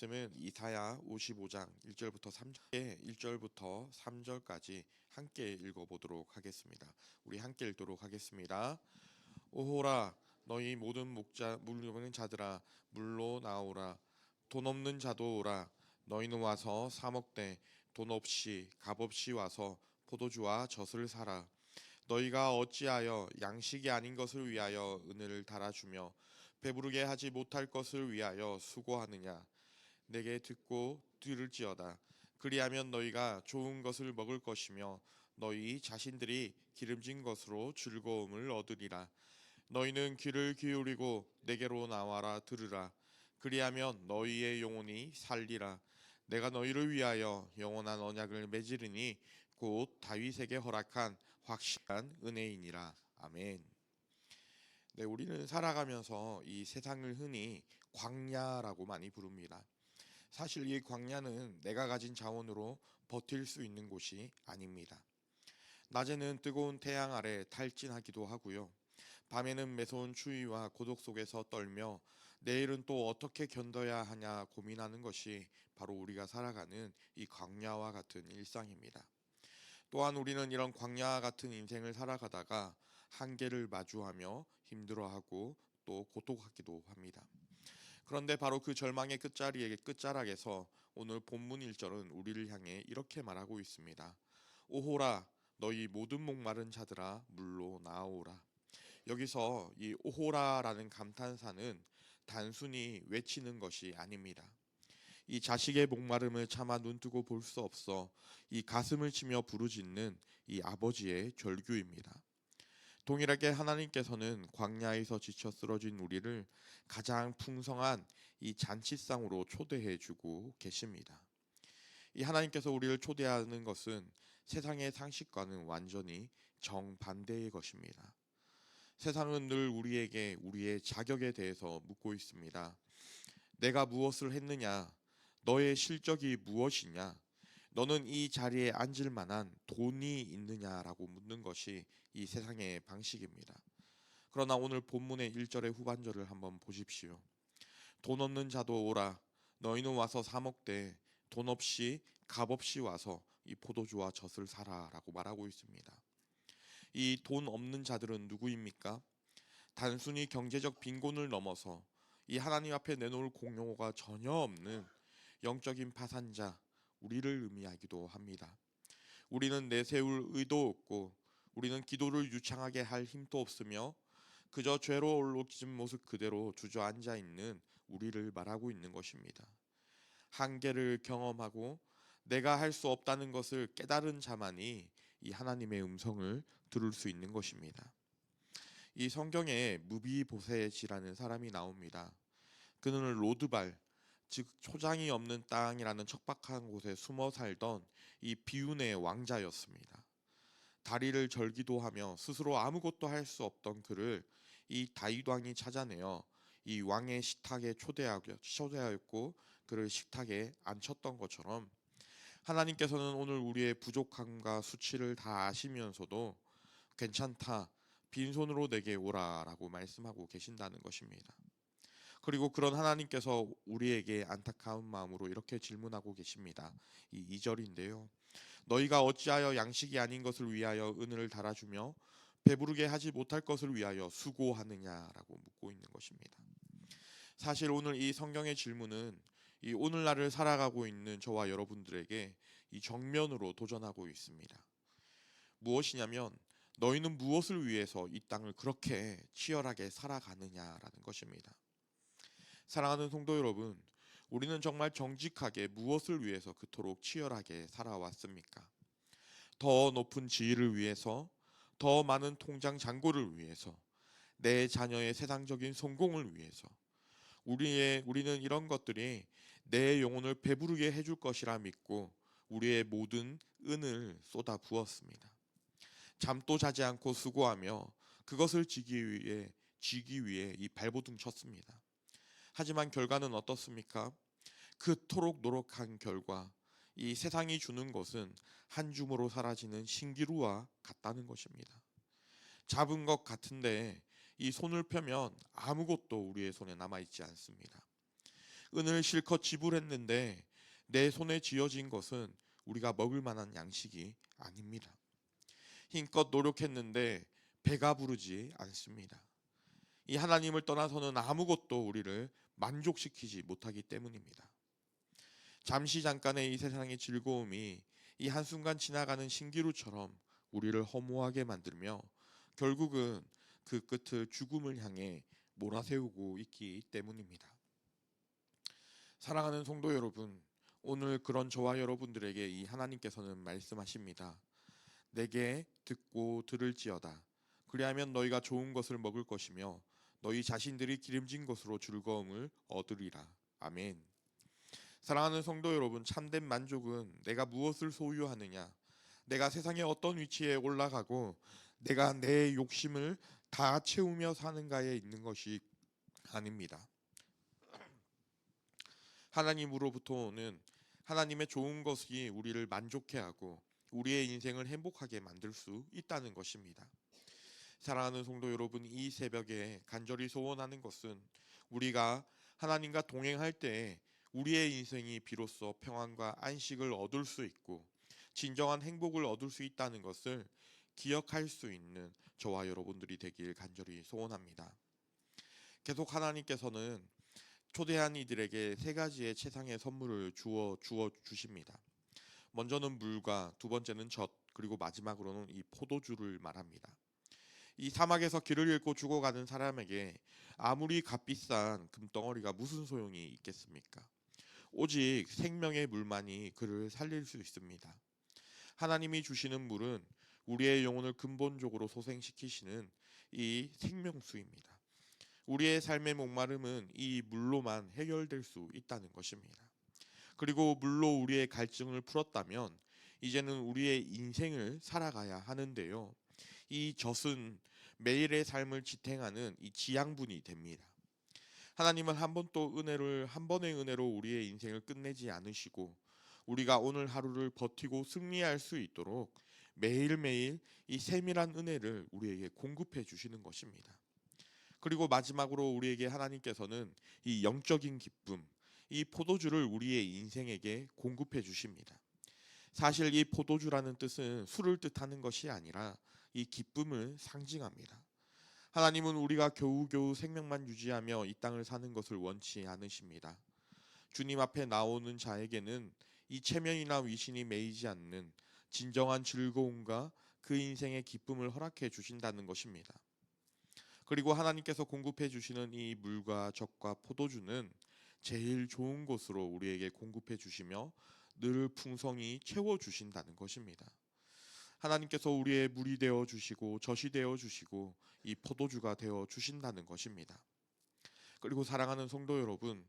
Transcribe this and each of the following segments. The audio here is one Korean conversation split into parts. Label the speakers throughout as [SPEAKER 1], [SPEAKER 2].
[SPEAKER 1] 말씀은 이사야 55장 1절부터 3절까지 함께 읽어보도록 하겠습니다. 우리 함께 읽도록 하겠습니다. 오호라 너희 모든 물 먹는 자들아 물로 나오라. 돈 없는 자도 오라. 너희는 와서 사 먹되 돈 없이 값없이 와서 포도주와 젖을 사라. 너희가 어찌하여 양식이 아닌 것을 위하여 은혜를 달아주며 배부르게 하지 못할 것을 위하여 수고하느냐. 내게 듣고 들을지어다. 그리하면 너희가 좋은 것을 먹을 것이며 너희 자신들이 기름진 것으로 즐거움을 얻으리라. 너희는 귀를 기울이고 내게로 나와라 들으라. 그리하면 너희의 영혼이 살리라. 내가 너희를 위하여 영원한 언약을 맺으리니 곧 다윗에게 허락한 확실한 은혜이니라. 아멘. 네, 우리는 살아가면서 이 세상을 흔히 광야라고 많이 부릅니다. 사실 이 광야는 내가 가진 자원으로 버틸 수 있는 곳이 아닙니다. 낮에는 뜨거운 태양 아래 탈진하기도 하고요. 밤에는 매서운 추위와 고독 속에서 떨며 내일은 또 어떻게 견뎌야 하냐 고민하는 것이 바로 우리가 살아가는 이 광야와 같은 일상입니다. 또한 우리는 이런 광야와 같은 인생을 살아가다가 한계를 마주하며 힘들어하고 또 고통하기도 합니다. 그런데 바로 그 절망의 끝자락에서 오늘 본문 1절은 우리를 향해 이렇게 말하고 있습니다. 오호라 너희 모든 목마른 자들아 물로 나오라. 여기서 이 오호라라는 감탄사는 단순히 외치는 것이 아닙니다. 이 자식의 목마름을 차마 눈뜨고 볼 수 없어 이 가슴을 치며 부르짖는 이 아버지의 절규입니다. 동일하게 하나님께서는 광야에서 지쳐 쓰러진 우리를 가장 풍성한 이 잔치상으로 초대해 주고 계십니다. 이 하나님께서 우리를 초대하는 것은 세상의 상식과는 완전히 정반대의 것입니다. 세상은 늘 우리에게 우리의 자격에 대해서 묻고 있습니다. 내가 무엇을 했느냐? 너의 실적이 무엇이냐? 너는 이 자리에 앉을 만한 돈이 있느냐라고 묻는 것이 이 세상의 방식입니다. 그러나 오늘 본문의 1절의 후반절을 한번 보십시오. 돈 없는 자도 오라. 너희는 와서 사 먹되 돈 없이 값없이 와서 이 포도주와 젖을 사라라고 말하고 있습니다. 이 돈 없는 자들은 누구입니까? 단순히 경제적 빈곤을 넘어서 이 하나님 앞에 내놓을 공로가 전혀 없는 영적인 파산자, 우리를 의미하기도 합니다. 우리는 내세울 의도 없고 우리는 기도를 유창하게 할 힘도 없으며 그저 죄로 올라진 모습 그대로 주저앉아 있는 우리를 말하고 있는 것입니다. 한계를 경험하고 내가 할 수 없다는 것을 깨달은 자만이 이 하나님의 음성을 들을 수 있는 것입니다. 이 성경에 무비보셋이라는 사람이 나옵니다. 그는 로드발, 즉 초장이 없는 땅이라는 척박한 곳에 숨어 살던 이 비운의 왕자였습니다. 다리를 절기도 하며 스스로 아무것도 할 수 없던 그를 이 다윗 왕이 찾아내어 이 왕의 식탁에 초대하였고 그를 식탁에 앉혔던 것처럼 하나님께서는 오늘 우리의 부족함과 수치를 다 아시면서도 괜찮다, 빈손으로 내게 오라라고 말씀하고 계신다는 것입니다. 그리고 그런 하나님께서 우리에게 안타까운 마음으로 이렇게 질문하고 계십니다. 이 2절인데요. 너희가 어찌하여 양식이 아닌 것을 위하여 은혜를 달아주며 배부르게 하지 못할 것을 위하여 수고하느냐라고 묻고 있는 것입니다. 사실 오늘 이 성경의 질문은 이 오늘날을 살아가고 있는 저와 여러분들에게 이 정면으로 도전하고 있습니다. 무엇이냐면 너희는 무엇을 위해서 이 땅을 그렇게 치열하게 살아가느냐라는 것입니다. 사랑하는 성도 여러분, 우리는 정말 정직하게 무엇을 위해서 그토록 치열하게 살아왔습니까? 더 높은 지위를 위해서, 더 많은 통장 잔고를 위해서, 내 자녀의 세상적인 성공을 위해서, 우리는 이런 것들이 내 영혼을 배부르게 해줄 것이라 믿고 우리의 모든 은을 쏟아 부었습니다. 잠도 자지 않고 수고하며 그것을 쥐기 위해 이 발버둥 쳤습니다. 하지만 결과는 어떻습니까? 그토록 노력한 결과 이 세상이 주는 것은 한 줌으로 사라지는 신기루와 같다는 것입니다. 잡은 것 같은데 이 손을 펴면 아무것도 우리의 손에 남아있지 않습니다. 은을 실컷 지불했는데 내 손에 쥐어진 것은 우리가 먹을 만한 양식이 아닙니다. 힘껏 노력했는데 배가 부르지 않습니다. 이 하나님을 떠나서는 아무것도 우리를 만족시키지 못하기 때문입니다. 잠시 잠깐의 이 세상의 즐거움이 이 한순간 지나가는 신기루처럼 우리를 허무하게 만들며 결국은 그 끝을 죽음을 향해 몰아세우고 있기 때문입니다. 사랑하는 성도 여러분, 오늘 그런 저와 여러분들에게 이 하나님께서는 말씀하십니다. 내게 듣고 들을지어다. 그리하면 너희가 좋은 것을 먹을 것이며 너희 자신들이 기름진 것으로 즐거움을 얻으리라. 아멘. 사랑하는 성도 여러분, 참된 만족은 내가 무엇을 소유하느냐, 내가 세상의 어떤 위치에 올라가고 내가 내 욕심을 다 채우며 사는가에 있는 것이 아닙니다. 하나님으로부터 오는 하나님의 좋은 것이 우리를 만족해 하고 우리의 인생을 행복하게 만들 수 있다는 것입니다. 사랑하는 성도 여러분, 이 새벽에 간절히 소원하는 것은 우리가 하나님과 동행할 때 우리의 인생이 비로소 평안과 안식을 얻을 수 있고 진정한 행복을 얻을 수 있다는 것을 기억할 수 있는 저와 여러분들이 되길 간절히 소원합니다. 계속 하나님께서는 초대한 이들에게 세 가지의 최상의 선물을 주어 주십니다. 먼저는 물과, 두 번째는 젖, 그리고 마지막으로는 이 포도주를 말합니다. 이 사막에서 길을 잃고 죽어가는 사람에게 아무리 값비싼 금덩어리가 무슨 소용이 있겠습니까? 오직 생명의 물만이 그를 살릴 수 있습니다. 하나님이 주시는 물은 우리의 영혼을 근본적으로 소생시키시는 이 생명수입니다. 우리의 삶의 목마름은 이 물로만 해결될 수 있다는 것입니다. 그리고 물로 우리의 갈증을 풀었다면 이제는 우리의 인생을 살아가야 하는데요. 이 젖은 매일의 삶을 지탱하는 이 지양분이 됩니다. 하나님은 한 번의 은혜로 우리의 인생을 끝내지 않으시고 우리가 오늘 하루를 버티고 승리할 수 있도록 매일매일 이 세밀한 은혜를 우리에게 공급해 주시는 것입니다. 그리고 마지막으로 우리에게 하나님께서는 이 영적인 기쁨, 이 포도주를 우리의 인생에게 공급해 주십니다. 사실 이 포도주라는 뜻은 술을 뜻하는 것이 아니라 이 기쁨을 상징합니다. 하나님은 우리가 겨우겨우 생명만 유지하며 이 땅을 사는 것을 원치 않으십니다. 주님 앞에 나오는 자에게는 이 체면이나 위신이 매이지 않는 진정한 즐거움과 그 인생의 기쁨을 허락해 주신다는 것입니다. 그리고 하나님께서 공급해 주시는 이 물과 젖과 포도주는 제일 좋은 곳으로 우리에게 공급해 주시며 늘 풍성히 채워 주신다는 것입니다. 하나님께서 우리의 물이 되어 주시고 젖이 되어 주시고 이 포도주가 되어 주신다는 것입니다. 그리고 사랑하는 성도 여러분,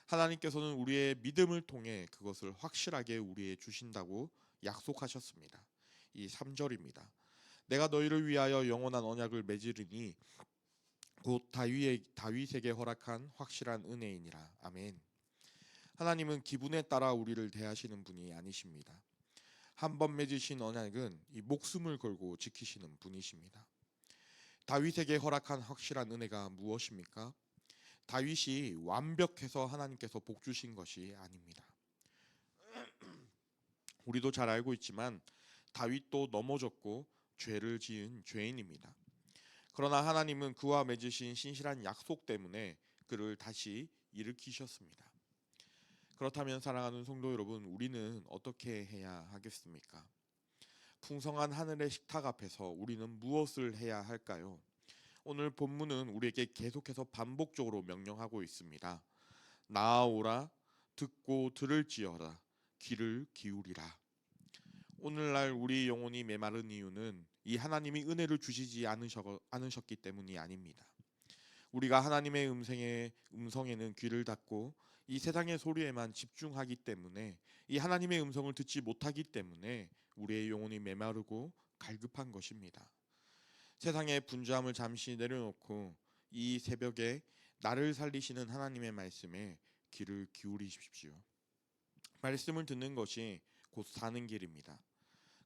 [SPEAKER 1] 하나님께서는 우리의 믿음을 통해 그것을 확실하게 우리에 주신다고 약속하셨습니다. 이 3절입니다. 내가 너희를 위하여 영원한 언약을 맺으리니 곧 다윗에게 허락한 확실한 은혜이니라. 아멘. 하나님은 기분에 따라 우리를 대하시는 분이 아니십니다. 한 번 맺으신 언약은 이 목숨을 걸고 지키시는 분이십니다. 다윗에게 허락한 확실한 은혜가 무엇입니까? 다윗이 완벽해서 하나님께서 복 주신 것이 아닙니다. 우리도 잘 알고 있지만 다윗도 넘어졌고 죄를 지은 죄인입니다. 그러나 하나님은 그와 맺으신 신실한 약속 때문에 그를 다시 일으키셨습니다. 그렇다면 사랑하는 성도 여러분, 우리는 어떻게 해야 하겠습니까? 풍성한 하늘의 식탁 앞에서 우리는 무엇을 해야 할까요? 오늘 본문은 우리에게 계속해서 반복적으로 명령하고 있습니다. 나아오라, 듣고 들을지어다, 귀를 기울이라. 오늘날 우리 영혼이 메마른 이유는 이 하나님이 은혜를 주시지 않으셨기 때문이 아닙니다. 우리가 하나님의 음성에는 귀를 닫고 이 세상의 소리에만 집중하기 때문에 이 하나님의 음성을 듣지 못하기 때문에 우리의 영혼이 메마르고 갈급한 것입니다. 세상의 분주함을 잠시 내려놓고 이 새벽에 나를 살리시는 하나님의 말씀에 귀를 기울이십시오. 말씀을 듣는 것이 곧 사는 길입니다.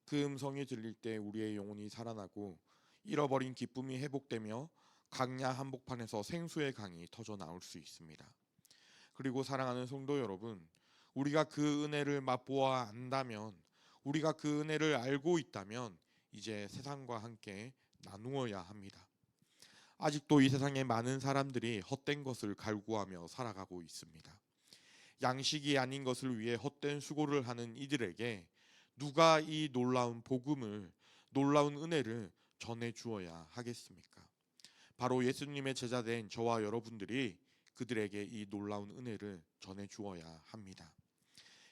[SPEAKER 1] 그 음성이 들릴 때 우리의 영혼이 살아나고 잃어버린 기쁨이 회복되며 강야 한복판에서 생수의 강이 터져 나올 수 있습니다. 그리고 사랑하는 성도 여러분, 우리가 그 은혜를 맛보아 안다면, 우리가 그 은혜를 알고 있다면 이제 세상과 함께 나누어야 합니다. 아직도 이 세상에 많은 사람들이 헛된 것을 갈구하며 살아가고 있습니다. 양식이 아닌 것을 위해 헛된 수고를 하는 이들에게 누가 이 놀라운 복음을, 놀라운 은혜를 전해 주어야 하겠습니까? 바로 예수님의 제자된 저와 여러분들이 그들에게 이 놀라운 은혜를 전해 주어야 합니다.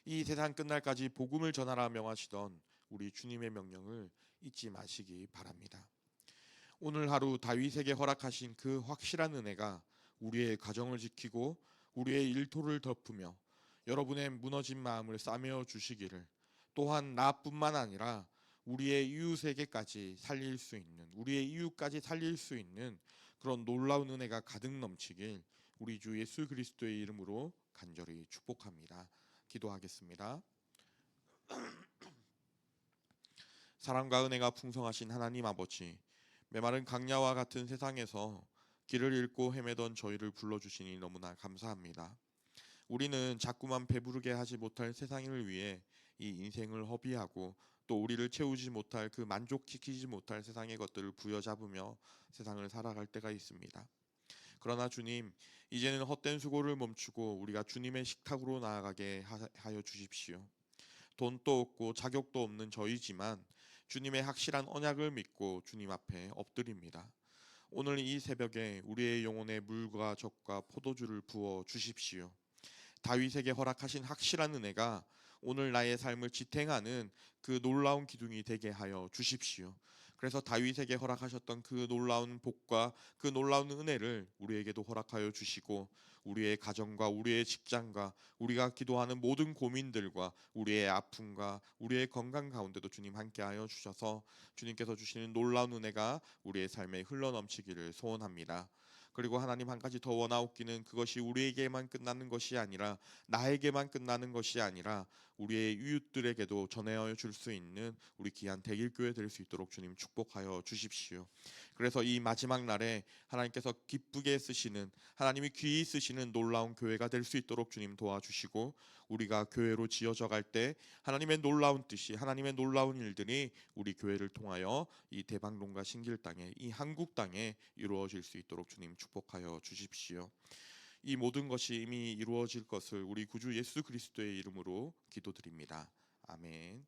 [SPEAKER 1] 이 세상 끝날까지 복음을 전하라 명하시던 우리 주님의 명령을 잊지 마시기 바랍니다. 오늘 하루 다윗에게 허락하신 그 확실한 은혜가 우리의 가정을 지키고 우리의 일터를 덮으며 여러분의 무너진 마음을 싸매어 주시기를, 또한 나뿐만 아니라 우리의 이웃에게까지 살릴 수 있는, 우리의 이웃까지 살릴 수 있는 그런 놀라운 은혜가 가득 넘치길 우리 주 예수 그리스도의 이름으로 간절히 축복합니다. 기도하겠습니다. 사랑과 은혜가 풍성하신 하나님 아버지, 메마른 강야와 같은 세상에서 길을 잃고 헤매던 저희를 불러주시니 너무나 감사합니다. 우리는 자꾸만 배부르게 하지 못할 세상을 위해 이 인생을 허비하고 또 우리를 채우지 못할, 그 만족시키지 못할 세상의 것들을 부여잡으며 세상을 살아갈 때가 있습니다. 그러나 주님, 이제는 헛된 수고를 멈추고 우리가 주님의 식탁으로 나아가게 하여 주십시오. 돈도 없고 자격도 없는 저희지만 주님의 확실한 언약을 믿고 주님 앞에 엎드립니다. 오늘 이 새벽에 우리의 영혼에 물과 젖과 포도주를 부어 주십시오. 다윗에게 허락하신 확실한 은혜가 오늘 나의 삶을 지탱하는 그 놀라운 기둥이 되게 하여 주십시오. 그래서 다윗에게 허락하셨던 그 놀라운 복과 그 놀라운 은혜를 우리에게도 허락하여 주시고, 우리의 가정과 우리의 직장과 우리가 기도하는 모든 고민들과 우리의 아픔과 우리의 건강 가운데도 주님 함께하여 주셔서 주님께서 주시는 놀라운 은혜가 우리의 삶에 흘러넘치기를 소원합니다. 그리고 하나님, 한 가지 더 원하옵기는 그것이 우리에게만 끝나는 것이 아니라, 나에게만 끝나는 것이 아니라 우리의 이웃들에게도 전하여 줄 수 있는 우리 귀한 대길교회 될 수 있도록 주님 축복하여 주십시오. 그래서 이 마지막 날에 하나님께서 기쁘게 쓰시는, 하나님이 귀히 쓰시는 놀라운 교회가 될 수 있도록 주님 도와주시고, 우리가 교회로 지어져 갈 때 하나님의 놀라운 뜻이, 하나님의 놀라운 일들이 우리 교회를 통하여 이 대방론과 신길 땅에, 이 한국 땅에 이루어질 수 있도록 주님 축복하여 주십시오. 이 모든 것이 이미 이루어질 것을 우리 구주 예수 그리스도의 이름으로 기도드립니다. 아멘.